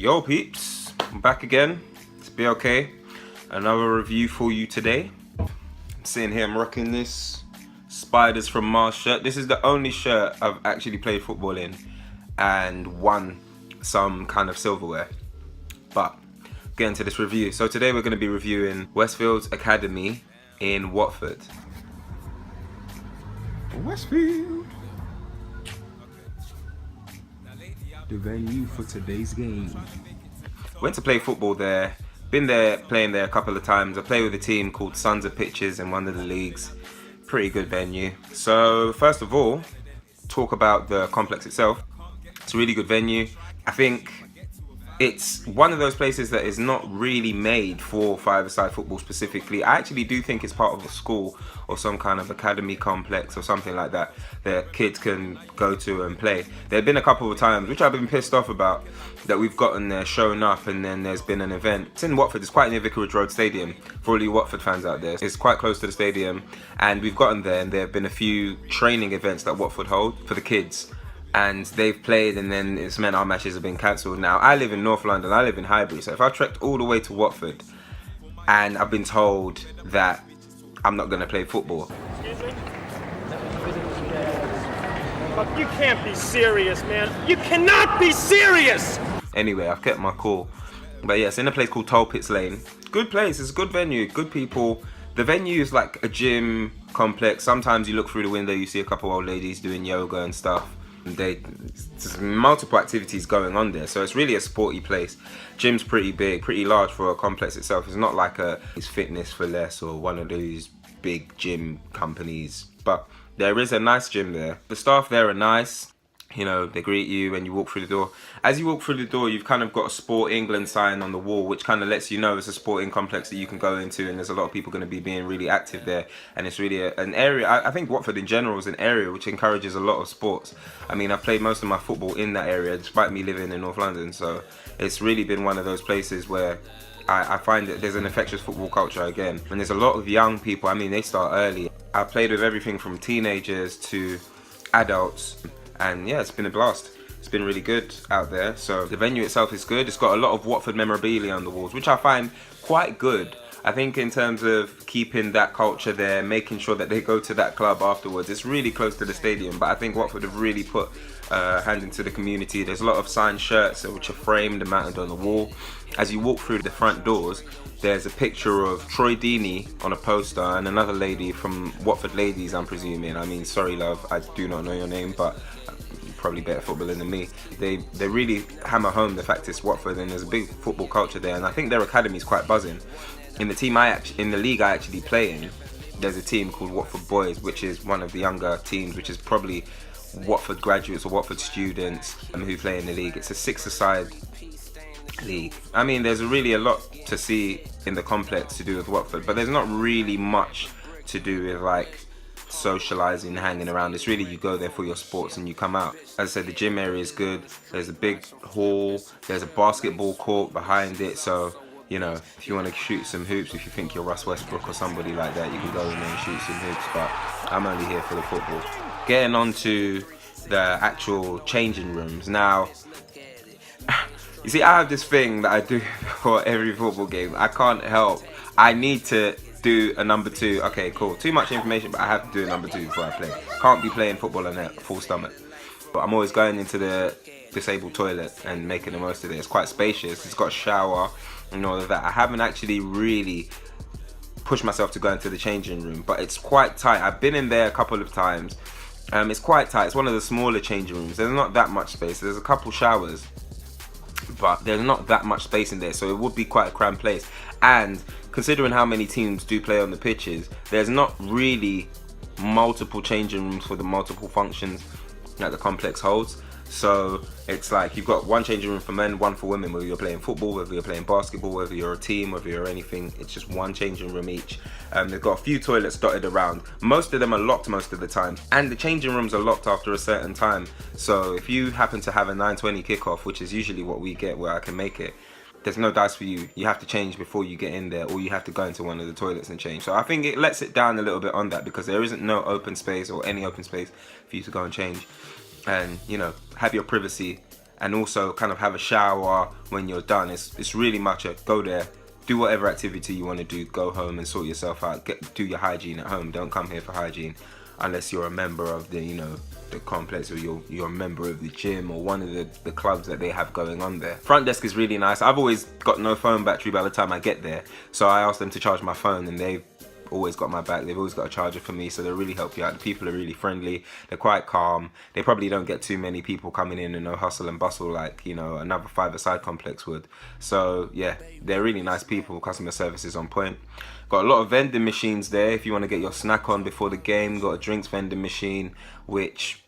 Yo peeps, I'm back again. It's BLK. Another review for you today. I'm sitting here, I'm rocking this Spiders from Mars shirt. This is the only shirt I've actually played football in and won some kind of silverware. But get into this review. So today we're going to be reviewing Westfield Academy in Watford. Westfield. The venue for today's game. Went to play football there. Been there, playing there a couple of times. I play with a team called Sons of Pitches in one of the leagues. Pretty good venue. So first of all, talk about the complex itself. It's a really good venue. I think it's one of those places that is not really made for five-a-side football specifically. I actually do think it's part of a school or some kind of academy complex or something like that that kids can go to and play. There have been a couple of times, which I've been pissed off about, that we've gotten there, shown up, and then there's been an event. It's in Watford, it's quite near Vicarage Road Stadium, for all you Watford fans out there. It's quite close to the stadium, and we've gotten there, and there have been a few training events that Watford hold for the kids. And they've played, and then it's meant our matches have been cancelled. Now, I live in North London, I live in Highbury, so if I trekked all the way to Watford and I've been told that I'm not going to play football. Excuse me? But you can't be serious, man. You cannot be serious! Anyway, I've kept my cool. But yeah, it's in a place called Tolpits Lane. Good place, it's a good venue, good people. The venue is like a gym complex. Sometimes you look through the window, you see a couple old ladies doing yoga and stuff. There's multiple activities going on there, so it's really a sporty place. Gym's pretty big, pretty large for a complex itself. It's not like it's Fitness for Less or one of those big gym companies, but there is a nice gym there. The staff there are nice. You know, they greet you when you walk through the door. As you walk through the door, you've kind of got a Sport England sign on the wall, which kind of lets you know it's a sporting complex that you can go into, and there's a lot of people going to be being really active there. And it's really an area, I think Watford in general is an area which encourages a lot of sports. I mean, I've played most of my football in that area, despite me living in North London, so it's really been one of those places where I find that there's an infectious football culture again. And there's a lot of young people, I mean, they start early. I've played with everything from teenagers to adults. And yeah, it's been a blast. It's been really good out there. So the venue itself is good. It's got a lot of Watford memorabilia on the walls, which I find quite good. I think in terms of keeping that culture there, making sure that they go to that club afterwards. It's really close to the stadium, but I think Watford have really put a hand into the community. There's a lot of signed shirts which are framed and mounted on the wall. As you walk through the front doors, there's a picture of Troy Deeney on a poster and another lady from Watford Ladies, I'm presuming. I mean, sorry love, I do not know your name, but you're probably better footballer than me. They really hammer home the fact it's Watford, and there's a big football culture there, and I think their academy is quite buzzing. In the league I actually play in, there's a team called Watford Boys, which is one of the younger teams, which is probably Watford graduates or Watford students who play in the league. It's a six-a-side league. I mean, there's really a lot to see in the complex to do with Watford, but there's not really much to do with like socializing, hanging around. It's really, you go there for your sports and you come out. As I said, the gym area is good. There's a big hall, there's a basketball court behind it, so you know, if you want to shoot some hoops, if you think you're Russ Westbrook or somebody like that, you can go in there and shoot some hoops, but I'm only here for the football. Getting on to the actual changing rooms. Now, you see, I have this thing that I do for every football game. I can't help. I need to do a number two. Okay, cool. Too much information, but I have to do a number two before I play. Can't be playing football on a full stomach. But I'm always going into the disabled toilet and making the most of it. It's quite spacious. It's got a shower and all of that. I haven't actually really pushed myself to go into the changing room, but it's quite tight. I've been in there a couple of times. It's quite tight. It's one of the smaller changing rooms. There's not that much space. There's a couple showers, but there's not that much space in there, so it would be quite a cramped place. And considering how many teams do play on the pitches, there's not really multiple changing rooms for the multiple functions that the complex holds. So it's like you've got one changing room for men, one for women, whether you're playing football, whether you're playing basketball, whether you're a team, whether you're anything. It's just one changing room each. They've got a few toilets dotted around. Most of them are locked most of the time, and the changing rooms are locked after a certain time. So if you happen to have a 9:20 kickoff, which is usually what we get where I can make it, there's no dice for you. You have to change before you get in there, or you have to go into one of the toilets and change. So I think it lets it down a little bit on that, because there isn't no open space or any open space for you to go and change and, you know, have your privacy and also kind of have a shower when you're done. It's really much a go there, do whatever activity you want to do, go home and sort yourself out, do your hygiene at home. Don't come here for hygiene unless you're a member of the, you know, the complex, or you're a member of the gym or one of the clubs that they have going on there. Front desk is really nice. I've always got no phone battery by the time I get there, so I asked them to charge my phone, and they've always got my back. They've always got a charger for me, so they really help you out. The people are really friendly, they're quite calm. They probably don't get too many people coming in and no hustle and bustle like, you know, another five-a-side complex would. So yeah, they're really nice people. Customer service is on point. Got a lot of vending machines there if you want to get your snack on before the game. Got a drinks vending machine which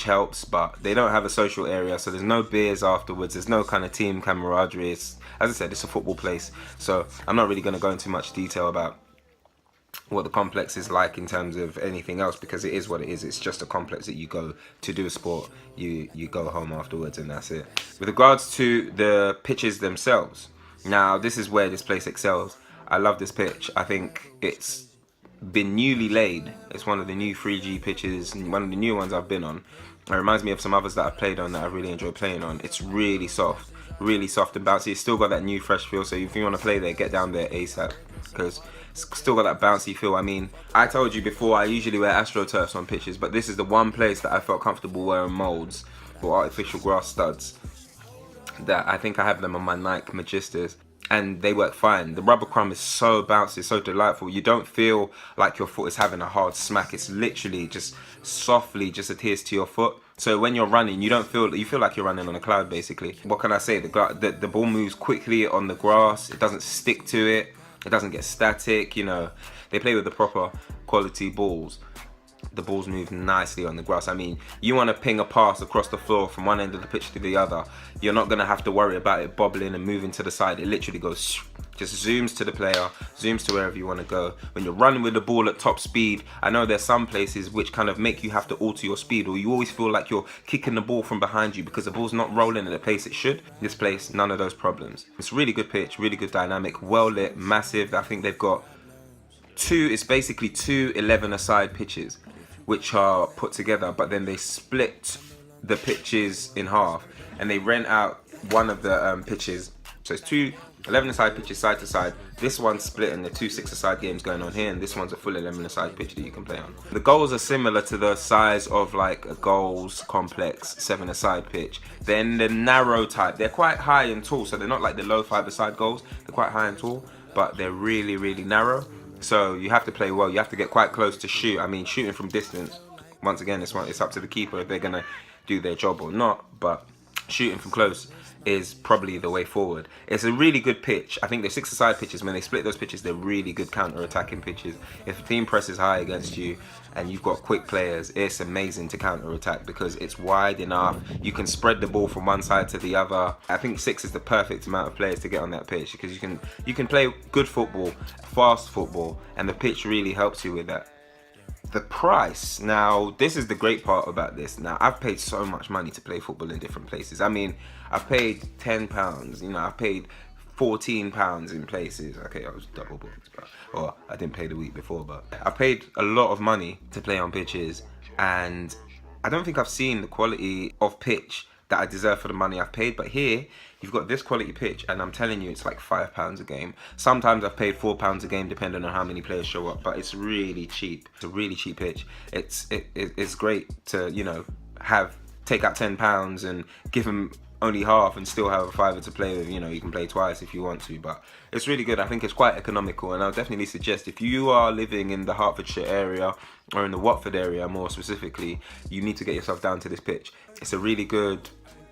helps, but they don't have a social area, so there's no beers afterwards. There's no kind of team camaraderie. As I said, it's a football place, so I'm not really going to go into much detail about what the complex is like in terms of anything else, because it is what it is. It's just a complex that you go to do a sport, you go home afterwards, and that's it. With regards to the pitches themselves, now this is where this place excels. I love this pitch. I think it's been newly laid. It's one of the new 3G pitches, one of the new ones I've been on. It reminds me of some others that I've played on that I really enjoy playing on. It's really soft and bouncy. It's still got that new fresh feel, so if you want to play there, get down there ASAP, because it's still got that bouncy feel. I mean, I told you before, I usually wear AstroTurfs on pitches, but this is the one place that I felt comfortable wearing molds or artificial grass studs, that I think I have them on my Nike Magistas, and they work fine. The rubber crumb is so bouncy, so delightful. You don't feel like your foot is having a hard smack. It's literally just softly just adheres to your foot. So when you're running, you feel like you're running on a cloud, basically. What can I say? The ball moves quickly on the grass. It doesn't stick to it. It doesn't get static. You know, they play with the proper quality balls. The balls move nicely on the grass. I mean, you want to ping a pass across the floor from one end of the pitch to the other, you're not going to have to worry about it bobbling and moving to the side. It literally goes, just zooms to the player, zooms to wherever you want to go. When you're running with the ball at top speed, I know there's some places which kind of make you have to alter your speed, or you always feel like you're kicking the ball from behind you because the ball's not rolling at the pace it should. This place, none of those problems. It's a really good pitch, really good dynamic, well lit, massive. I think they've got it's basically two 11-a-side pitches which are put together, but then they split the pitches in half and they rent out one of the pitches. So it's two 11-a-side pitches side to side. This one's split and the two 6-a-side games going on here, and this one's a full 11-a-side pitch that you can play on. The goals are similar to the size of like a goals complex 7-a-side pitch. Then the narrow type, they're quite high and tall, so they're not like the low 5-a-side goals. They're quite high and tall, but they're really, really narrow. So you have to play well. You have to get quite close to shoot. I mean, shooting from distance, once again, it's up to the keeper if they're gonna do their job or not. But shooting from close is probably the way forward. It's a really good pitch. I think the 6-a-side pitches, when they split those pitches, they're really good counter-attacking pitches. If a team presses high against you and you've got quick players, it's amazing to counter-attack because it's wide enough. You can spread the ball from one side to the other. I think 6 is the perfect amount of players to get on that pitch, because you can play good football, fast football, and the pitch really helps you with that. The price, now this is the great part about this. Now I've paid so much money to play football in different places. I mean, I've paid £10, you know, I've paid £14 in places. Okay, I was double booked, or I didn't pay the week before, but I paid a lot of money to play on pitches, and I don't think I've seen the quality of pitch that I deserve for the money I've paid. But here, you've got this quality pitch, and I'm telling you, it's like £5 a game. Sometimes I've paid £4 a game, depending on how many players show up, but it's really cheap. It's a really cheap pitch. It's great to, you know, take out £10 and give them only half and still have a fiver to play with. You know, you can play twice if you want to, but it's really good. I think it's quite economical, and I'll definitely suggest, if you are living in the Hertfordshire area or in the Watford area more specifically, you need to get yourself down to this pitch. It's a really good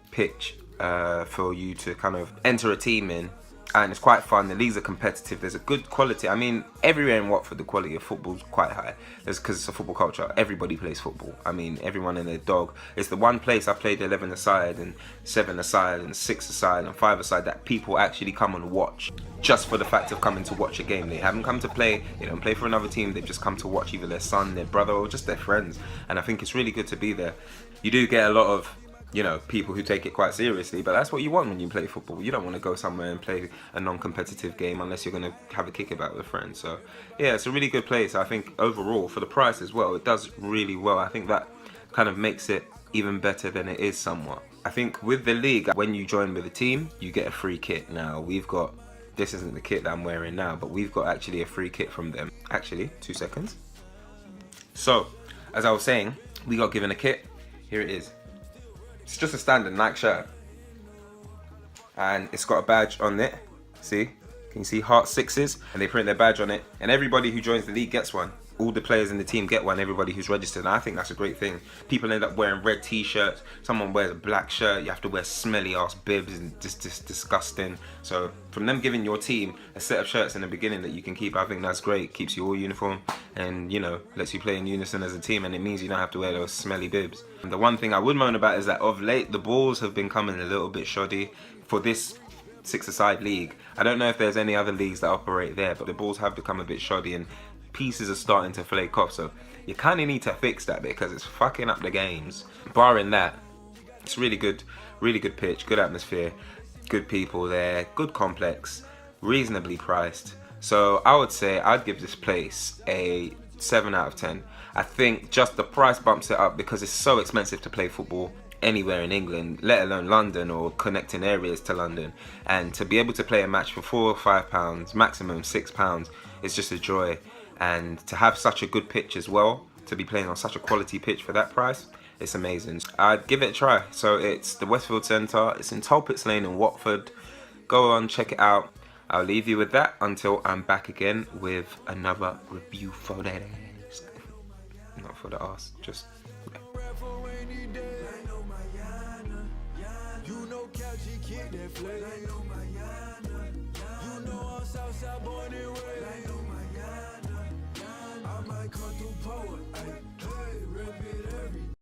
pitch for you to kind of enter a team in, and it's quite fun. The leagues are competitive. There's a good quality. I mean, everywhere in Watford, the quality of football is quite high. That's because it's a football culture. Everybody plays football. I mean, everyone and their dog. It's the one place I played 11-a-side and 7-a-side and 6-a-side and 5-a-side that people actually come and watch, just for the fact of coming to watch a game. They haven't come to play. They don't play for another team. They've just come to watch either their son, their brother, or just their friends. And I think it's really good to be there. You do get a lot of, you know, people who take it quite seriously, but that's what you want when you play football. You don't want to go somewhere and play a non-competitive game unless you're going to have a kick about with friends. So yeah, it's a really good place. I think overall, for the price as well, it does really well. I think that kind of makes it even better than it is somewhat. I think with the league, when you join with a team, you get a free kit. Now we've got, this isn't the kit that I'm wearing now, but we've got actually a free kit from them. Actually, 2 seconds. So, as I was saying, we got given a kit. Here it is. It's just a standard Nike shirt. And it's got a badge on it. See? Can you see Herts 6s? And they print their badge on it. And everybody who joins the league gets one. All the players in the team get one, everybody who's registered. And I think that's a great thing. People end up wearing red t-shirts. Someone wears a black shirt. You have to wear smelly ass bibs and just disgusting. So from them giving your team a set of shirts in the beginning that you can keep, I think that's great. Keeps you all uniform and, you know, lets you play in unison as a team. And it means you don't have to wear those smelly bibs. And the one thing I would moan about is that of late, the balls have been coming a little bit shoddy for this six-a-side league. I don't know if there's any other leagues that operate there, but the balls have become a bit shoddy and pieces are starting to flake off, so you kind of need to fix that because it's fucking up the games. Barring that, it's really good pitch, good atmosphere, good people there, good complex, reasonably priced. So I would say I'd give this place a 7 out of 10. I think just the price bumps it up because it's so expensive to play football anywhere in England, let alone London or connecting areas to London. And to be able to play a match for £4 or £5, maximum £6, it's just a joy. And to have such a good pitch as well, to be playing on such a quality pitch for that price, it's amazing. I'd give it a try. So it's the Westfield Centre, it's in Tolpits Lane in Watford. Go on, check it out. I'll leave you with that until I'm back again with another review for that ass. Not for the ass, just... You know Kap G kick that flag. You know I'm Southside born and raised.